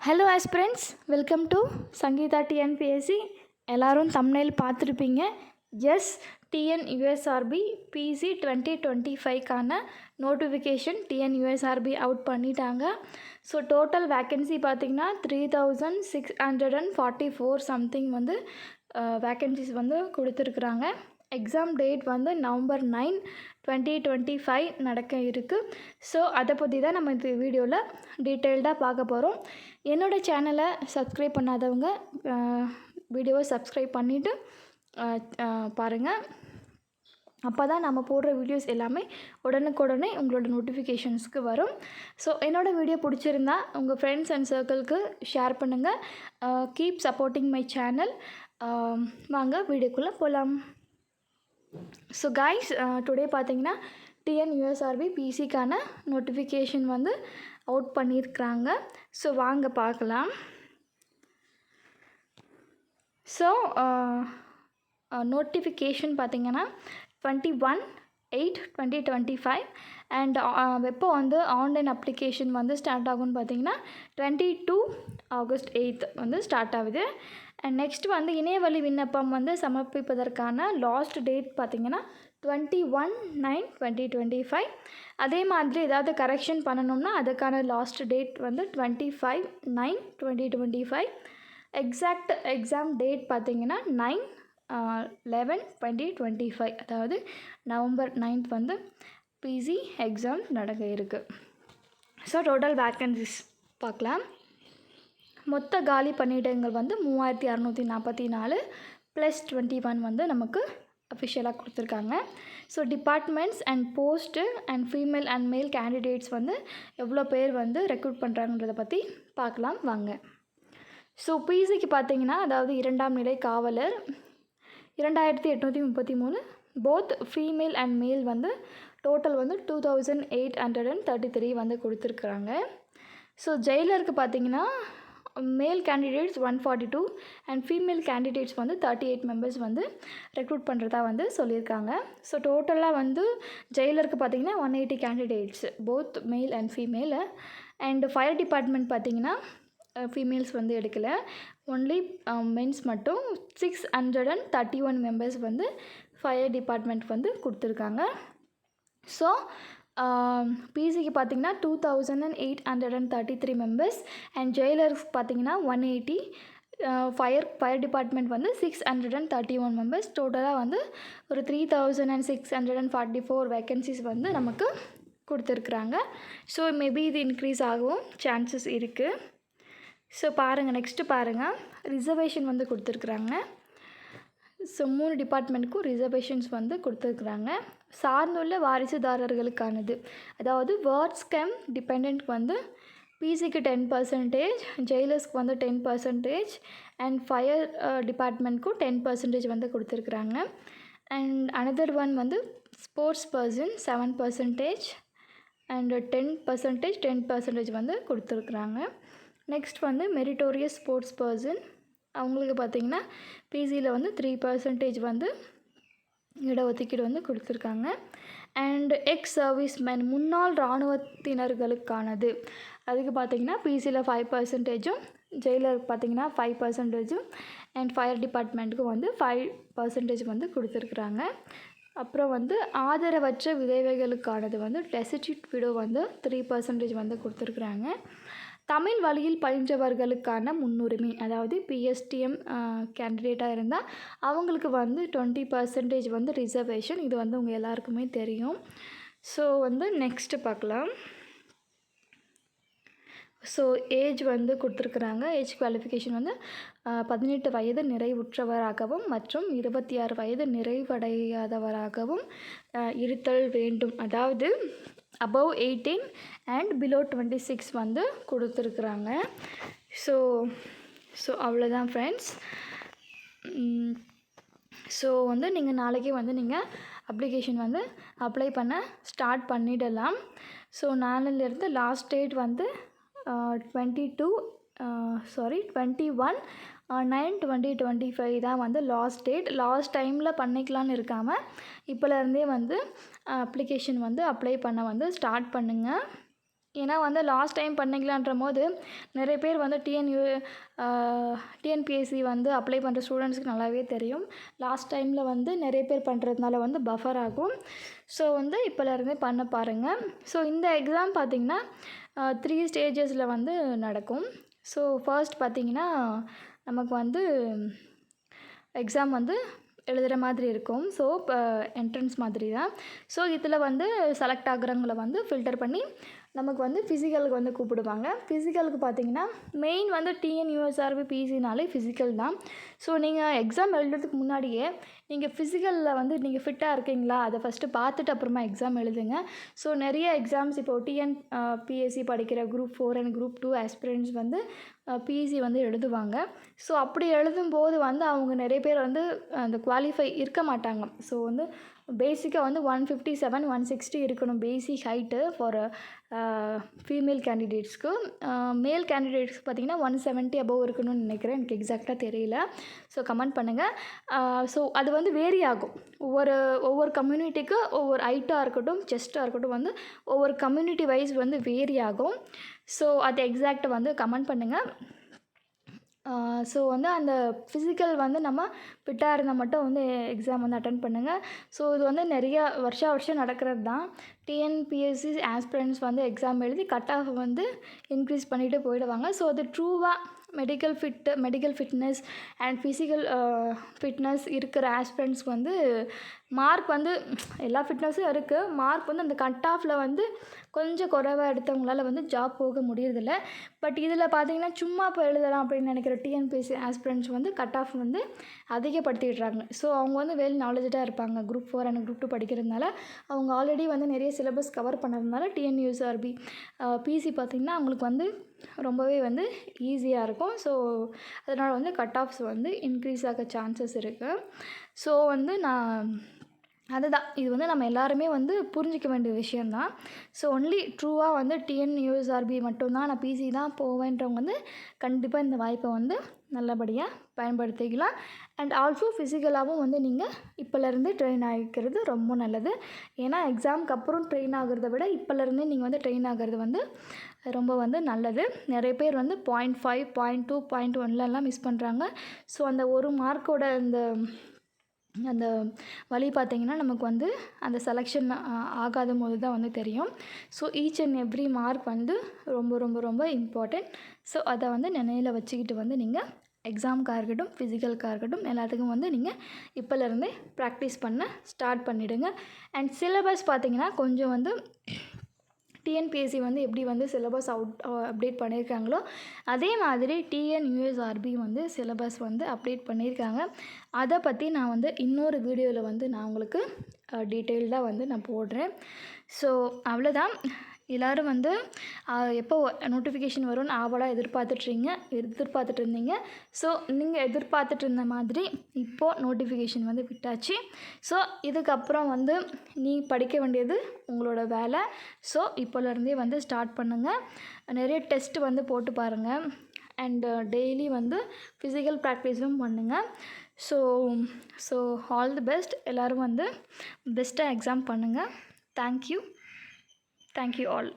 Hello aspirants, welcome to Sangeetha TNPSC. எல்லோரும் thumbnail பார்த்துருப்பீங்க. Yes, TNUSRB PC 2025க்கான நோட்டிஃபிகேஷன் டிஎன்யூஎஸ்ஆர்பி அவுட் பண்ணிட்டாங்க. ஸோ டோட்டல் வேக்கன்சி பார்த்திங்கன்னா 3644 சம்திங் வந்து வேக்கன்சிஸ் வந்து கொடுத்துருக்குறாங்க. எக்ஸாம் டேட் வந்து November 9, 2025 நடக்க இருக்குது. ஸோ அதை பற்றி தான் நம்ம இந்த வீடியோவில் டீட்டெயில்டாக பார்க்க போகிறோம். என்னோடய சேனலை சப்ஸ்கிரைப் பண்ணாதவங்க வீடியோவை சப்ஸ்கிரைப் பண்ணிவிட்டு பாருங்கள். அப்போ தான் நம்ம போடுற வீடியோஸ் எல்லாமே உடனுக்குடனே உங்களோட நோட்டிஃபிகேஷன்ஸ்க்கு வரும். ஸோ என்னோடய வீடியோ பிடிச்சிருந்தா உங்கள் ஃப்ரெண்ட்ஸ் அண்ட் சர்க்கிள்க்கு ஷேர் பண்ணுங்கள். Keep supporting my channel. வாங்க வீடியோக்குள்ளே போகலாம். ஸோ கைஸ், டுடே பார்த்தீங்கன்னா டிஎன்யூஎஸ்ஆர்பி பிசிக்கான நோட்டிஃபிகேஷன் வந்து அவுட் பண்ணியிருக்கிறாங்க. ஸோ வாங்க பார்க்கலாம். ஸோ நோட்டிஃபிகேஷன் பார்த்திங்கன்னா 21/8/2025 அண்ட் எப்போ வந்து ஆன்லைன் அப்ளிகேஷன் வந்து ஸ்டார்ட் ஆகும்னு பார்த்தீங்கன்னா 22 August 8 வந்து ஸ்டார்ட் ஆகுது. அண்ட் நெக்ஸ்ட் வந்து இணையவழி விண்ணப்பம் வந்து சமர்ப்பிப்பதற்கான லாஸ்ட் டேட் பார்த்திங்கன்னா 21/9/2025. அதே மாதிரி ஏதாவது கரெக்ஷன் பண்ணணும்னா அதுக்கான லாஸ்ட் டேட் வந்து 25/9/2025. எக்ஸாக்ட் எக்ஸாம் டேட் பார்த்திங்கன்னா 9/11/2025, அதாவது November 9 வந்து பிசி எக்ஸாம் நடக்க இருக்குது. ஸோ டோட்டல் வேக்கன்சிஸ் பார்க்கலாம். மொத்த காலி பணியிடங்கள் வந்து 3644 + 21 வந்து நமக்கு அஃபிஷியலாக கொடுத்துருக்காங்க. So departments and post and female and மேல் கேண்டிடேட்ஸ் வந்து எவ்வளோ பேர் வந்து ரெக்ரூட் பண்ணுறாங்கன்றதை பற்றி பார்க்கலாம் வாங்க. ஸோ பிசிக்கு பார்த்தீங்கன்னா, அதாவது 2ஆம் நிலை காவலர் 2833, போத் ஃபீமேல் அண்ட் மேல் வந்து டோட்டல் வந்து 2833 வந்து கொடுத்துருக்குறாங்க. ஸோ ஜெயிலருக்கு பார்த்தீங்கன்னா மேல் கேண்டிடேட்ஸ் 142 அண்ட் ஃபீமேல் கேண்டிடேட்ஸ் வந்து 38 மெம்பர்ஸ் வந்து ரெக்ரூட் பண்ணுறதா வந்து சொல்லியிருக்காங்க. ஸோ டோட்டலாக வந்து ஜெயிலருக்கு பார்த்திங்கன்னா 180 candidates, both male and female. And fire department பார்த்திங்கன்னா ஃபீமேல்ஸ் வந்து எடுக்கலை, ஒன்லி மென்ஸ் மட்டும் 631 மெம்பர்ஸ் வந்து ஃபயர் டிபார்ட்மெண்ட் வந்து கொடுத்துருக்காங்க. ஸோ பிசிக்கு பார்த்திங்கன்னா 2833 மெம்பர்ஸ் அண்ட் ஜெயிலர்ஸ் பார்த்திங்கன்னா 180, ஃபயர் டிபார்ட்மெண்ட் வந்து 631 மெம்பர்ஸ். டோட்டலாக வந்து ஒரு 3644 வேக்கன்சிஸ் வந்து நமக்கு கொடுத்துருக்குறாங்க. ஸோ மேபி இது இன்க்ரீஸ் ஆகவும் சான்சஸ் இருக்குது. ஸோ பாருங்கள், நெக்ஸ்ட்டு பாருங்கள், ரிசர்வேஷன் வந்து கொடுத்துருக்குறாங்க. ஸோ 3 டிபார்ட்மெண்ட்டுக்கும் ரிசர்வேஷன்ஸ் வந்து கொடுத்துருக்குறாங்க. சார்ந்துள்ள வாரிசுதாரர்களுக்கானது, அதாவது வேர்ட்ஸ் கம் டிபெண்ட்க்கு வந்து பிசிக்கு 10%, ஜெயிலர்ஸ்க்கு வந்து 10% அண்ட் ஃபயர் டிபார்ட்மெண்ட்க்கும் 10% வந்து கொடுத்துருக்குறாங்க. அண்ட் அனதர் ஒன் வந்து ஸ்போர்ட்ஸ் பர்சன் 7% அண்ட் 10% வந்து கொடுத்துருக்குறாங்க. நெக்ஸ்ட் வந்து மெரிட்டோரியஸ் ஸ்போர்ட்ஸ் பர்சன், அவங்களுக்கு பார்த்திங்கன்னா பிசியில் வந்து 3% வந்து இடஒதுக்கீடு வந்து கொடுத்துருக்காங்க. அண்ட் எக்ஸ் சர்வீஸ் மேன், முன்னாள் இராணுவத்தினர்களுக்கானது, அதுக்கு பார்த்திங்கன்னா பிசியில் 5%, ஜெயிலருக்கு பார்த்திங்கன்னா 5% அண்ட் ஃபயர் டிபார்ட்மெண்ட்டுக்கு வந்து 5% வந்து கொடுத்துருக்குறாங்க. அப்புறம் வந்து ஆதரவற்ற விதவைகளுக்கானது வந்து டெசிடியூட் விடோ வந்து 3% வந்து கொடுத்துருக்குறாங்க. தமிழ் வழியில் பயின்றவர்களுக்கான முன்னுரிமை, அதாவது பிஎஸ்டிஎம் கேண்டிடேட்டாக இருந்தால் அவங்களுக்கு வந்து 20% வந்து ரிசர்வேஷன். இது வந்து உங்கள் எல்லாருக்குமே தெரியும். ஸோ வந்து நெக்ஸ்ட்டு பார்க்கலாம். ஸோ ஏஜ் வந்து கொடுத்துருக்குறாங்க. ஏஜ் குவாலிஃபிகேஷன் வந்து 18 வயது நிறைவுற்றவராகவும் மற்றும் 26 வயது நிறைவடையாதவராகவும் இருத்தல் வேண்டும். அதாவது above 18 and below 26 வந்து கொடுத்துருக்குறாங்க. ஸோ அவ்வளோதான் ஃப்ரெண்ட்ஸ். ஸோ வந்து நீங்கள் நாளைக்கே வந்து நீங்கள் அப்ளிகேஷன் வந்து அப்ளை பண்ண ஸ்டார்ட் பண்ணிடலாம். ஸோ நாளிலிருந்து லாஸ்ட் டேட் வந்து 21/9/2025 தான் வந்து லாஸ்ட் டேட். லாஸ்ட் டைமில் பண்ணிக்கலான்னு இருக்காமல் இப்போலேருந்தே வந்து அப்ளிகேஷன் வந்து அப்ளை பண்ண வந்து ஸ்டார்ட் பண்ணுங்கள். ஏன்னா வந்து லாஸ்ட் டைம் பண்ணிக்கலான்ற போது நிறைய பேர் வந்து டிஎன்பிஎஸ்சி வந்து அப்ளை பண்ணுற ஸ்டூடெண்ட்ஸ்க்கு நல்லாவே தெரியும். லாஸ்ட் டைமில் வந்து நிறைய பேர் பண்ணுறதுனால வந்து பஃபர் ஆகும். ஸோ வந்து இப்போலேருந்தே பண்ண பாருங்கள். ஸோ இந்த எக்ஸாம் பார்த்திங்கன்னா 3 ஸ்டேஜஸில் வந்து நடக்கும். ஸோ ஃபர்ஸ்ட் பார்த்திங்கன்னா நமக்கு வந்து எக்ஸாம் வந்து எழுதுகிற மாதிரி இருக்கும். ஸோ இப்போ என்ட்ரன்ஸ் மாதிரி தான். ஸோ இதில் வந்து செலக்ட் ஆகுறவங்களை வந்து ஃபில்டர் பண்ணி நமக்கு வந்து ஃபிசிக்கலுக்கு வந்து கூப்பிடுவாங்க. ஃபிசிக்கலுக்கு பார்த்திங்கன்னா மெயின் வந்து டிஎன்யூஎஸ்ஆர்பி பிசினாலே ஃபிசிக்கல் தான். ஸோ நீங்கள் எக்ஸாம் எழுதுறதுக்கு முன்னாடியே நீங்கள் ஃபிசிக்கலில் வந்து நீங்கள் ஃபிட்டாக இருக்கீங்களா அதை ஃபஸ்ட்டு பார்த்துட்டு அப்புறமா எக்ஸாம் எழுதுங்க. ஸோ நிறைய எக்ஸாம்ஸ் இப்போது டிஎன்பிஎஸ்சி படிக்கிற குரூப் 4 அண்ட் குரூப் 2 ஆஸ்பிரண்ட்ஸ் வந்து பிசி வந்து எழுதுவாங்க. ஸோ அப்படி எழுதும்போது வந்து அவங்க நிறைய பேர் வந்து அந்த குவாலிஃபை இருக்க மாட்டாங்க. ஸோ வந்து பேசிக்காக வந்து 157 160 இருக்கணும் பேசிக் ஹைட்டு ஃபார் ஃபீமேல் கேண்டிடேட்ஸ்க்கு. மேல் கேண்டிடேட்ஸ்க்கு பார்த்திங்கன்னா 170 அபவ் இருக்கணும்னு நினைக்கிறேன், எனக்கு எக்ஸாக்டாக தெரியல. ஸோ கமெண்ட் பண்ணுங்கள். ஸோ அது வந்து வேரி ஆகும் ஒவ்வொரு கம்யூனிட்டிக்கு ஒவ்வொரு ஹைட்டாக இருக்கட்டும் செஸ்ட்டாக இருக்கட்டும் வந்து ஒவ்வொரு கம்யூனிட்டி வைஸ் வந்து வேரி ஆகும். ஸோ அது எக்ஸாக்டாக வந்து கமெண்ட் பண்ணுங்கள். ஸோ வந்து அந்த ஃபிசிக்கல் வந்து நம்ம ஃபிட்டாக இருந்தால் மட்டும் வந்து எக்ஸாம் வந்து அட்டன் பண்ணுங்கள். ஸோ இது வந்து நிறையா வருஷம் நடக்கிறது தான். டிஎன்பிஎஸ்சி ஆஸ்பிரண்ட்ஸ் வந்து எக்ஸாம் எழுதி கட் ஆஃப் வந்து இன்க்ரீஸ் பண்ணிகிட்டு போயிடுவாங்க. ஸோ அது ட்ரூவாக medical fitness and physical fitness இருக்கிற ஆஸ்பிரண்ட்ஸ்க்கு வந்து மார்க் வந்து எல்லா ஃபிட்னஸும் இருக்குது. மார்க் வந்து அந்த கட் ஆஃபில் வந்து கொஞ்சம் குறைவாக எடுத்தவங்களால வந்து ஜாப் போக முடியறதில்ல. பட் இதில் பார்த்திங்கன்னா சும்மா இப்போ எழுதலாம் அப்படின்னு நினைக்கிற டிஎன்பிஎஸ்சி ஆஸ்பிரண்ட்ஸ் வந்து கட் ஆஃப் வந்து அதிகப்படுத்திடுறாங்க. ஸோ அவங்க வந்து வெல் நாலேஜாக இருப்பாங்க. குரூப் 4 அண்ட் குரூப் 2 படிக்கிறதுனால அவங்க ஆல்ரெடி வந்து நிறைய சிலபஸ் கவர் பண்ணதுனால டிஎன்யூஎஸ்ஆர்பி பிசி பார்த்திங்கன்னா அவங்களுக்கு வந்து ரொம்பவே வந்து ஈஸியாக இருக்கும். ஸோ அதனால் வந்து கட் ஆஃப்ஸ் வந்து இன்க்ரீஸ் ஆக சான்சஸ் இருக்குது. ஸோ வந்து அதுதான் இது வந்து நம்ம எல்லாருமே வந்து புரிஞ்சிக்க வேண்டிய விஷயந்தான். ஸோ ஒன்லி ட்ரூவாக வந்து டிஎன்யூஎஸ்ஆர்பி மட்டும்தான் நான் பிசி தான் போவேன்றவங்க வந்து கண்டிப்பாக இந்த வாய்ப்பை வந்து நல்லபடியாக பயன்படுத்திக்கலாம். அண்ட் ஆல்சோ ஃபிசிக்கலாகவும் வந்து நீங்கள் இப்போலேருந்து ட்ரெயின் ஆகிக்கிறது ரொம்ப நல்லது. ஏன்னா எக்ஸாமுக்கு அப்புறம் ட்ரெயின் ஆகிறத விட இப்போலேருந்தே நீங்கள் வந்து ட்ரெயின் ஆகிறது வந்து ரொம்ப வந்து நல்லது. நிறைய பேர் வந்து 0.5 0.2 0.1லலாம் மிஸ் பண்ணுறாங்க. ஸோ அந்த ஒரு மார்க்கோட அந்த வழி பார்த்திங்கன்னா நமக்கு வந்து அந்த செலெக்ஷன் ஆகாத போது தான் வந்து தெரியும். So each and every mark வந்து ரொம்ப ரொம்ப ரொம்ப இம்பார்ட்டண்ட். ஸோ அதை வந்து நினைவில் வச்சுக்கிட்டு வந்து நீங்கள் எக்ஸாமுக்காக இருக்கட்டும் ஃபிசிக்கலுக்காக இருக்கட்டும் எல்லாத்துக்கும் வந்து நீங்கள் இப்போலேருந்தே ப்ராக்டிஸ் பண்ண ஸ்டார்ட் பண்ணிவிடுங்க. அண்ட் சிலபஸ் பார்த்திங்கன்னா கொஞ்சம் வந்து டிஎன்பிஎஸ்சி வந்து எப்படி வந்து சிலபஸ் அப்டேட் பண்ணியிருக்காங்களோ அதே மாதிரி டிஎன்யூஎஸ்ஆர்பி வந்து சிலபஸ் வந்து அப்டேட் பண்ணியிருக்காங்க. அதை பற்றி நான் வந்து இன்னொரு வீடியோவில் வந்து நான் உங்களுக்கு டீட்டெயில்டாக வந்து நான் போடுறேன். ஸோ அவ்வளோதான். எல்லோரும் வந்து எப்போ நோட்டிஃபிகேஷன் வரும்னு ஆவலாக எதிர்பார்த்துட்டு இருந்தீங்க. ஸோ நீங்கள் எதிர்பார்த்துட்டு இருந்த மாதிரி இப்போது நோட்டிஃபிகேஷன் வந்து விட்டாச்சு. ஸோ இதுக்கப்புறம் வந்து நீ படிக்க வேண்டியது உங்களோட வேலை. ஸோ இப்போலேருந்தே வந்து ஸ்டார்ட் பண்ணுங்கள். நிறைய டெஸ்ட் வந்து போட்டு பாருங்கள். அண்டு டெய்லி வந்து ஃபிசிக்கல் ப்ராக்டிஸும் பண்ணுங்கள். So all the best. எல்லோரும் வந்து பெஸ்ட்டாக எக்ஸாம் பண்ணுங்கள். Thank you all.